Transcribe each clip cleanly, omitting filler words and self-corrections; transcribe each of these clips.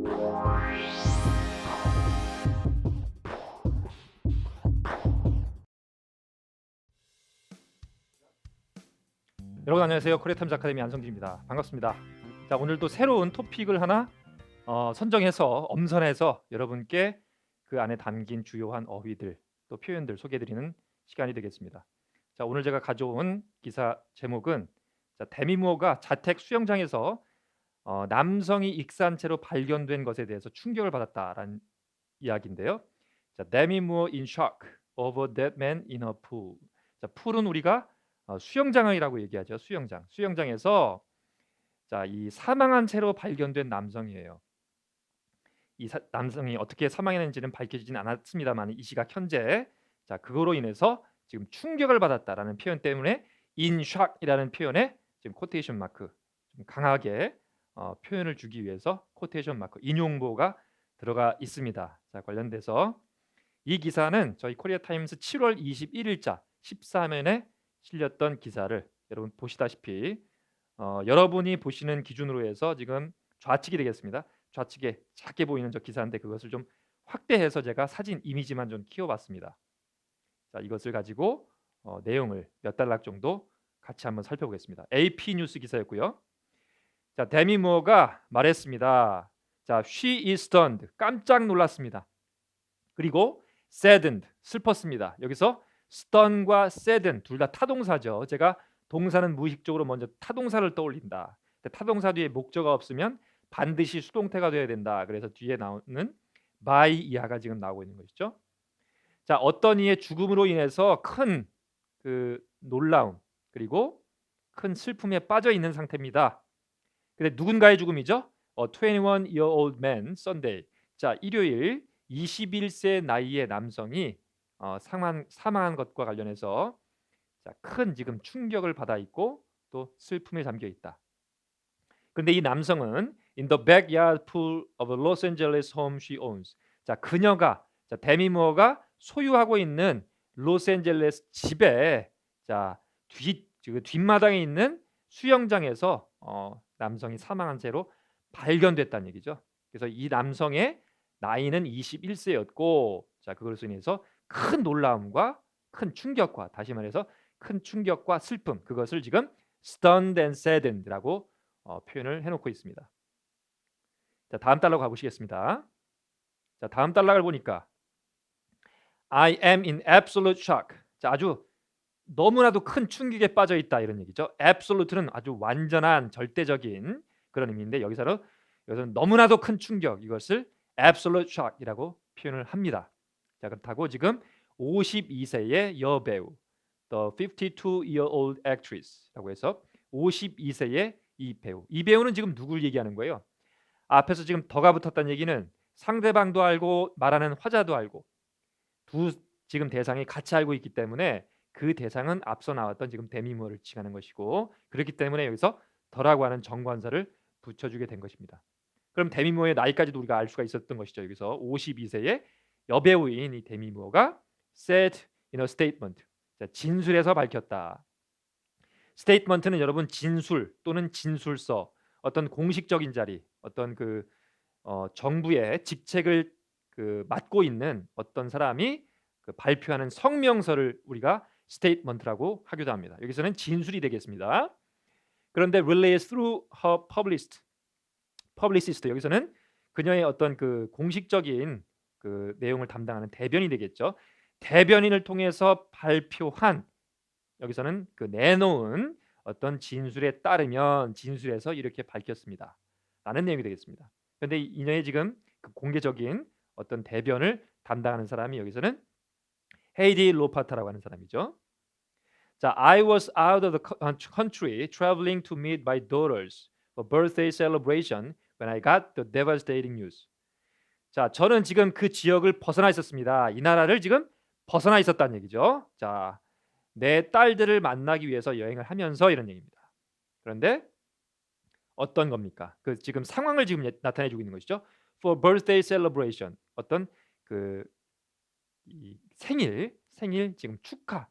여러분 안녕하세요. 코리아타임즈 아카데미 안성진입니다. 반갑습니다. 자, 오늘도 새로운 토픽을 하나 선정해서 엄선해서 여러분께 그 안에 담긴 주요한 어휘들 또 표현들 소개해드리는 시간이 되겠습니다. 자, 오늘 제가 가져온 기사 제목은 데미 무어가 자택 수영장에서 남성이 익사한 채로 발견된 것에 대해서 충격을 받았다라는 이야기인데요. 자, 데미 무어 in shock over dead man in a pool. 자, 풀은 우리가 수영장이라고 얘기하죠. 수영장에서 이 사망한 채로 발견된 남성이에요. 이 남성이 어떻게 사망했는지는 밝혀지진 않았습니다만 이 시각 현재 그거로 인해서 지금 충격을 받았다라는 표현 때문에 in shock이라는 표현에 지금 코테이션 마크 좀 강하게 표현을 주기 위해서 코테이션 마크 인용보가 들어가 있습니다. 자, 관련돼서 이 기사는 저희 코리아 타임스 7월 21일자 14면에 실렸던 기사를 여러분 보시다시피 여러분이 보시는 기준으로 해서 지금 좌측이 되겠습니다. 좌측에 작게 보이는 저 기사인데 그것을 좀 확대해서 제가 사진 이미지만 좀 키워봤습니다. 자, 이것을 가지고 내용을 몇 단락 정도 같이 한번 살펴보겠습니다. AP 뉴스 기사였고요. 자, 데미 무어가 말했습니다. 자, she is stunned, 깜짝 놀랐습니다. 그리고 saddened, 슬펐습니다. 여기서 stunn과 sadden 둘 다 타동사죠. 제가 동사는 무의식적으로 먼저 타동사를 떠올린다. 타동사 뒤에 목적어가 없으면 반드시 수동태가 돼야 된다. 그래서 뒤에 나오는 by 이하가 지금 나오고 있는 것이죠. 자, 어떤 이의 죽음으로 인해서 큰 놀라움 그리고 큰 슬픔에 빠져 있는 상태입니다. 근데 누군가의 죽음이죠? 21-year-old man Sunday. 자, 일요일 21세 나이의 남성이 사망한 것과 관련해서 큰 지금 충격을 받아 있고 또 슬픔에 잠겨 있다. 그런데 이 남성은 in the backyard pool of a Los Angeles home she owns. 자, 그녀가 데미 무어가 소유하고 있는 로스앤젤레스 집에 뒷마당에 있는 수영장에서 남성이 사망한 채로 발견됐다는 얘기죠. 그래서 이 남성의 나이는 21세였고 그것으로 인해서 큰 놀라움과 큰 충격과 다시 말해서 큰 충격과 슬픔 그것을 지금 stunned and saddened라고 표현을 해놓고 있습니다. 자, 다음 단락 가보시겠습니다. 자, 다음 단락을 보니까 I am in absolute shock. 자, 아주 너무나도 큰 충격에 빠져 있다 이런 얘기죠. absolute는 아주 완전한 절대적인 그런 의미인데 여기서는 너무나도 큰 충격 이것을 absolute shock이라고 표현을 합니다. 자, 그렇다고 지금 52세의 여배우 The 52-year-old actress라고 해서 52세의 이 배우는 지금 누굴 얘기하는 거예요? 앞에서 지금 더가 붙었다는 얘기는 상대방도 알고 말하는 화자도 알고 두 지금 대상이 같이 알고 있기 때문에 그 대상은 앞서 나왔던 지금 데미 무어를 칭하는 것이고 그렇기 때문에 여기서 더라고 하는 정관사를 붙여주게 된 것입니다. 그럼 데미 무어의 나이까지도 우리가 알 수가 있었던 것이죠. 여기서 52세의 여배우인 이 데미 무어가 said in a statement, 진술에서 밝혔다. 스테이트먼트는 여러분 진술 또는 진술서, 어떤 공식적인 자리, 어떤 정부의 직책을 맡고 있는 어떤 사람이 발표하는 성명서를 우리가 스테이트먼트라고 하기도 합니다. 여기서는 진술이 되겠습니다. 그런데 relay through her publicist 여기서는 그녀의 어떤 공식적인 내용을 담당하는 대변이 되겠죠. 대변인을 통해서 발표한 여기서는 내놓은 어떤 진술에 따르면 진술에서 이렇게 밝혔습니다. 라는 내용이 되겠습니다. 그런데 이녀의 지금 공개적인 어떤 대변을 담당하는 사람이 여기서는 헤이디 로파타라고 하는 사람이죠. 자, I was out of the country traveling to meet my daughters for birthday celebration when I got the devastating news. 자, 저는 지금 그 지역을 벗어나 있었습니다. 이 나라를 지금 벗어나 있었다는 얘기죠. 자, 내 딸들을 만나기 위해서 여행을 하면서 이런 얘기입니다. 그런데 어떤 겁니까? 지금 상황을 지금 나타내주고 있는 것이죠. For birthday celebration, 어떤 이 생일 지금 축하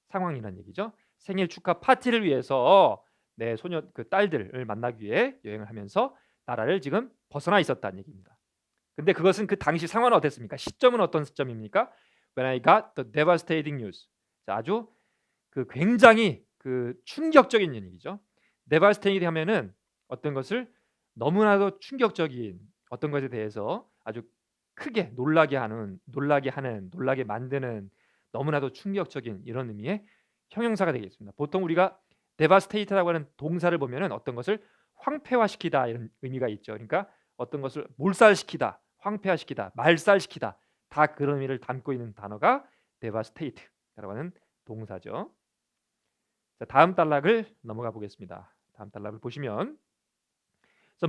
상황이라는 얘기죠. 생일 축하 파티를 위해서 내 딸들을 만나기 위해 여행을 하면서 나라를 지금 벗어나 있었다는 얘기입니다. 근데 그것은 그 당시 상황은 어땠습니까? 시점은 어떤 시점입니까? When I got the devastating news. 자, 아주 그 굉장히 그 충격적인 얘기죠. devastating 하면은 어떤 것을 너무나도 충격적인 어떤 것에 대해서 아주 크게 놀라게 만드는 너무나도 충격적인 이런 의미의 형용사가 되겠습니다. 보통 우리가 devastate라고 하는 동사를 보면은 어떤 것을 황폐화시키다 이런 의미가 있죠. 그러니까 어떤 것을 몰살시키다, 황폐화시키다, 말살시키다 다 그런 의미를 담고 있는 단어가 devastate라고 하는 동사죠. 자, 다음 단락을 넘어가 보겠습니다. 다음 단락을 보시면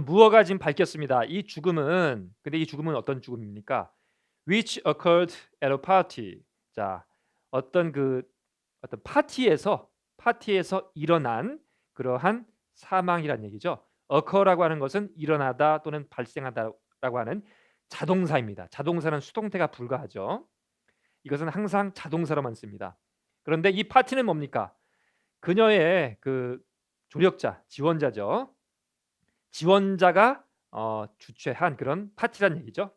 무어가 지금 밝혔습니다. 이 죽음은 근데 이 죽음은 어떤 죽음입니까? Which occurred at a party. 자, 어떤 파티에서 일어난 그러한 사망이란 얘기죠. occur라고 하는 것은 일어나다 또는 발생하다라고 하는 자동사입니다. 자동사는 수동태가 불가하죠. 이것은 항상 자동사로만 씁니다. 그런데 이 파티는 뭡니까? 그녀의 그 조력자, 지원자죠. 지원자가 주최한 그런 파티란 얘기죠.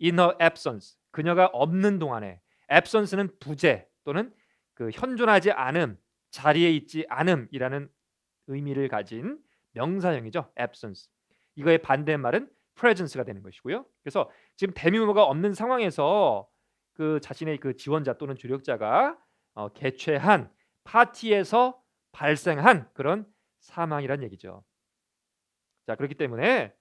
In her absence, 그녀가 없는 동안에. absence는 부재 또는 그 현존하지 않음, 자리에 있지 않음이라는 의미를 가진 명사형이죠. absence. 이거의 반대말은 presence가 되는 것이고요. 그래서 지금 대미모가 없는 상황에서 그 자신의 그 지원자 또는 조력자가 개최한 파티에서 발생한 그런 사망이란 얘기죠. 자, 그렇기 때문에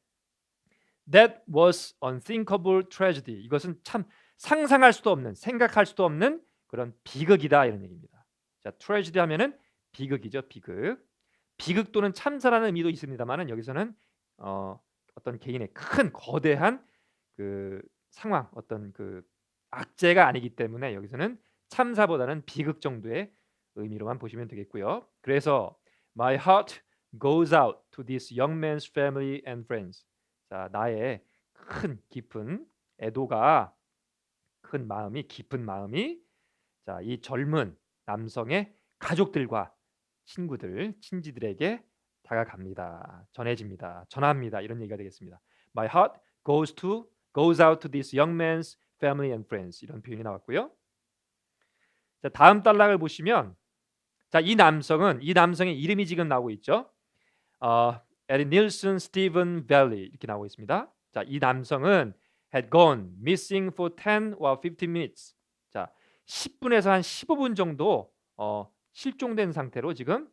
that was unthinkable tragedy. 이것은 참 상상할 수도 없는, 생각할 수도 없는 그런 비극이다 이런 얘기입니다. 자, tragedy 하면은 비극이죠, 비극. 비극 또는 참사라는 의미도 있습니다만은 여기서는 어떤 개인의 큰 거대한 그 상황, 어떤 그 악재가 아니기 때문에 여기서는 참사보다는 비극 정도의 의미로만 보시면 되겠고요. 그래서 my heart goes out to this young man's family and friends. 자, 나의 큰 깊은 애도가 큰 마음이 깊은 마음이 자, 이 젊은 남성의 가족들과 친구들, 친지들에게 다가갑니다. 전해집니다. 전합니다. 이런 얘기가 되겠습니다. My heart goes out to this young man's family and friends. 이런 표현이 나왔고요. 자, 다음 단락을 보시면 자, 이 남성의 이름이 지금 나오고 있죠. 에리 닐슨 스티븐 벨리 이렇게 나오고 있습니다. 자, 이 남성은 had gone missing for 10 or 15 minutes. 자, 10분에서 한 15분 정도 실종된 상태로 지금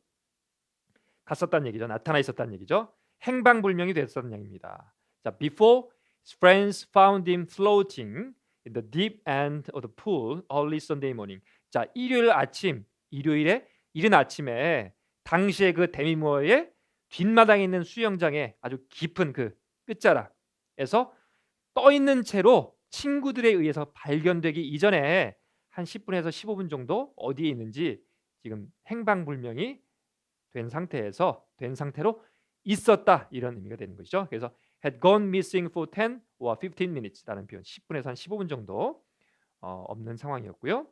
갔었다는 얘기죠. 나타나 있었다는 얘기죠. 행방불명이 됐었다는 얘기입니다. 자, before his friends found him floating in the deep end of the pool early Sunday morning. 자, 일요일에 이른 아침에 당시에 그 데미모어의 뒷마당에 있는 수영장에 아주 깊은 그 끝자락에서 떠 있는 채로 친구들에 의해서 발견되기 이전에 한 10분에서 15분 정도 어디에 있는지 지금 행방불명이 된 상태로 있었다 이런 의미가 되는 것이죠. 그래서 had gone missing for 10 or 15 minutes라는 표현, 10분에서 한 15분 정도 없는 상황이었고요.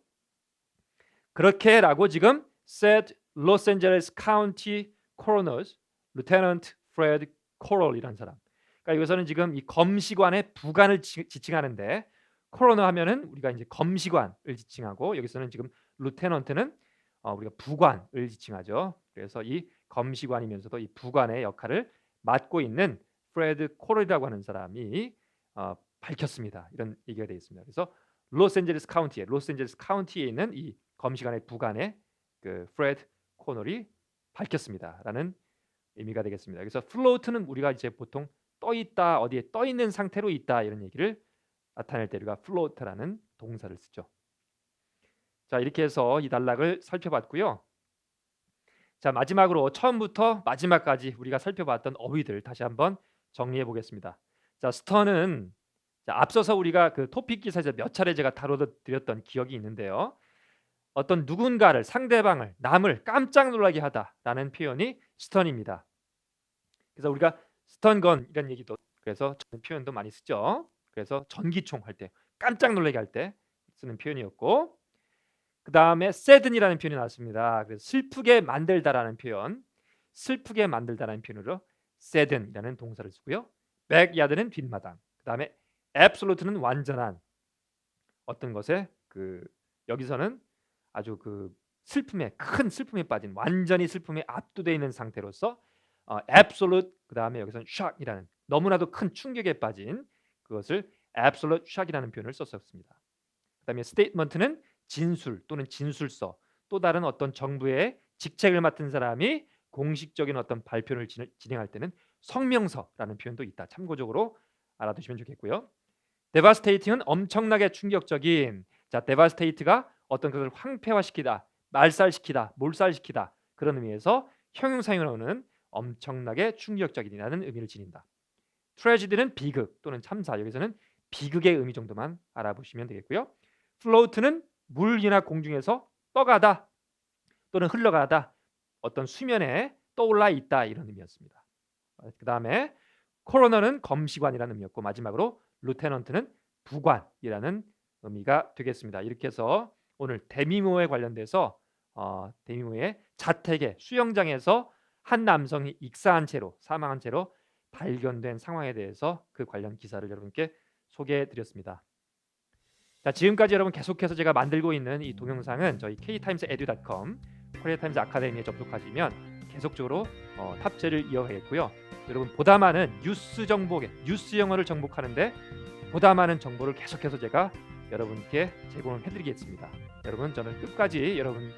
그렇게라고 지금 said Los Angeles County Coroner's Lieutenant Fred Corral이라는 사람. 그러니까 여기서는 지금 이 검시관의 부관을 지칭하는데 코로너 하면은 우리가 이제 검시관을 지칭하고 여기서는 지금 루테넌트는 우리가 부관을 지칭하죠. 그래서 이 검시관이면서도 이 부관의 역할을 맡고 있는 프레드 코럴이라고 하는 사람이 밝혔습니다. 이런 얘기가 되어 있습니다. 그래서 로스앤젤레스 카운티에 있는 이 검시관의 부관의 그 프레드 코널이 밝혔습니다라는 의미가 되겠습니다. 그래서 float는 우리가 이제 보통 떠 있다, 어디에 떠 있는 상태로 있다 이런 얘기를 나타낼 때 우리가 float라는 동사를 쓰죠. 자, 이렇게 해서 이 단락을 살펴봤고요. 자, 마지막으로 처음부터 마지막까지 우리가 살펴봤던 어휘들 다시 한번 정리해 보겠습니다. 자, 스턴은 앞서서 우리가 그 토픽 기사에서 몇 차례 제가 다뤄드렸던 기억이 있는데요. 어떤 누군가를, 상대방을, 남을 깜짝 놀라게 하다라는 표현이 스턴입니다. 그래서 우리가 스턴건 이런 얘기도 그래서 저는 표현도 많이 쓰죠. 그래서 전기총 할 때 깜짝 놀라게 할 때 쓰는 표현이었고, 그 다음에 sadden이라는 표현이 나왔습니다. 그래서 슬프게 만들다라는 표현, 슬프게 만들다라는 표현으로 sadden이라는 동사를 쓰고요. backyard는 뒷마당, 그 다음에 absolute는 완전한 어떤 것에 여기서는 아주 큰 슬픔에 빠진 완전히 슬픔에 압도되어 있는 상태로서 absolute 그다음에 여기서는 shock이라는 너무나도 큰 충격에 빠진 그것을 absolute shock이라는 표현을 썼었습니다. 그다음에 statement는 진술 또는 진술서 또 다른 어떤 정부의 직책을 맡은 사람이 공식적인 어떤 발표를 진행할 때는 성명서라는 표현도 있다. 참고적으로 알아두시면 좋겠고요. devastating은 엄청나게 충격적인. 자, devastate가 어떤 것을 황폐화시키다, 말살시키다, 몰살시키다 그런 의미에서 형용사형이 나오는 엄청나게 충격적이라는 의미를 지닌다. tragedy는 비극 또는 참사. 여기서는 비극의 의미 정도만 알아보시면 되겠고요. float는 물 위나 공중에서 떠가다 또는 흘러가다 어떤 수면에 떠올라 있다 이런 의미였습니다. 그 다음에 coroner는 검시관이라는 의미였고 마지막으로 lieutenant는 부관이라는 의미가 되겠습니다. 이렇게 해서 오늘 데미모어에 관련돼서 데미모어의 자택의 수영장에서 한 남성이 익사한 채로 사망한 채로 발견된 상황에 대해서 그 관련 기사를 여러분께 소개해드렸습니다. 자, 지금까지 여러분 계속해서 제가 만들고 있는 이 동영상은 저희 ktimesedu.com 코리아타임즈 아카데미에 접속하시면 계속적으로 탑재를 이어가겠고요. 여러분 보다 많은 뉴스 정보, 뉴스 영어를 정복하는데 보다 많은 정보를 계속해서 제가 여러분께 제공을 해드리겠습니다. 여러분 저는 끝까지 여러분의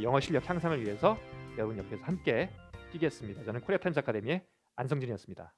영어 실력 향상을 위해서 여러분 옆에서 함께 뛰겠습니다. 저는 코리아타임즈 아카데미의 안성진이었습니다.